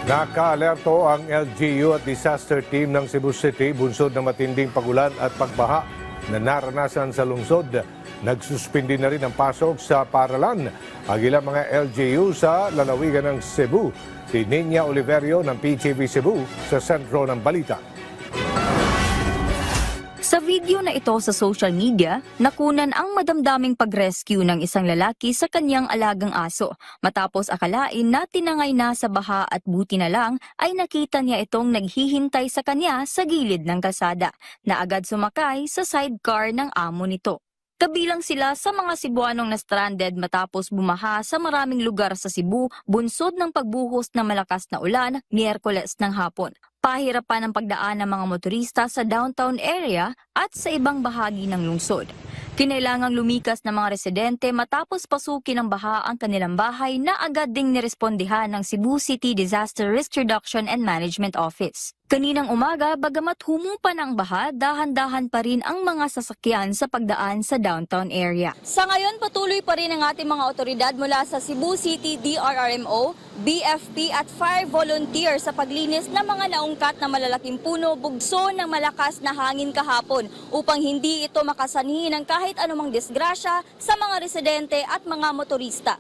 Naka-alerto ang LGU at disaster team ng Cebu City bunsod ng matinding pagulan at pagbaha na naranasan sa lungsod. Nagsuspindi na rin ang pasok sa paaralan ang ilang mga LGU sa lalawigan ng Cebu. Si Ninya Oliverio ng PTV Cebu sa sentro ng balita. Sa video na ito sa social media, nakunan ang madamdaming pag-rescue ng isang lalaki sa kanyang alagang aso. Matapos akalain na tinangay na sa baha at buti na lang ay nakita niya itong naghihintay sa kanya sa gilid ng kalsada na agad sumakay sa sidecar ng amo nito. Kabilang sila sa mga Cebuanong na-stranded matapos bumaha sa maraming lugar sa Cebu bunsod ng pagbuhos ng malakas na ulan Miyerkules ng hapon. Pahirapan ang pagdaan ng mga motorista sa downtown area at sa ibang bahagi ng lungsod. Kinailangang lumikas ng mga residente matapos pasukin ng baha ang kanilang bahay na agad ding nirespondihan ng Cebu City Disaster Risk Reduction and Management Office. Kaninang umaga, bagamat humupa ng baha, dahan-dahan pa rin ang mga sasakyan sa pagdaan sa downtown area. Sa ngayon, patuloy pa rin ang ating mga otoridad mula sa Cebu City DRRMO, BFP at fire volunteer sa paglinis ng mga naungkat na malalaking puno bugso ng malakas na hangin kahapon upang hindi ito makasanhi ng kahit anumang disgrasya sa mga residente at mga motorista.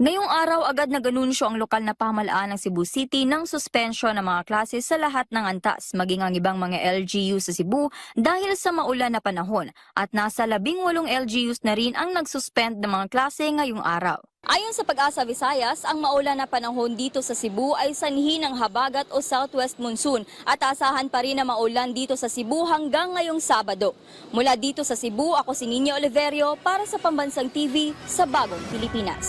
Ngayong araw agad nag-anunsyo ang lokal na pamahalaan ng Cebu City ng suspensyon ng mga klase sa lahat ng antas, maging ang ibang mga LGU sa Cebu dahil sa maulan na panahon at nasa 18 LGUs na rin ang nagsuspend ng mga klase ngayong araw. Ayon sa Pag-asa Visayas, ang maulan na panahon dito sa Cebu ay sanhi ng habagat o southwest monsoon at asahan pa rin na maulan dito sa Cebu hanggang ngayong Sabado. Mula dito sa Cebu, ako si Ninya Oliverio para sa Pambansang TV sa Bagong Pilipinas.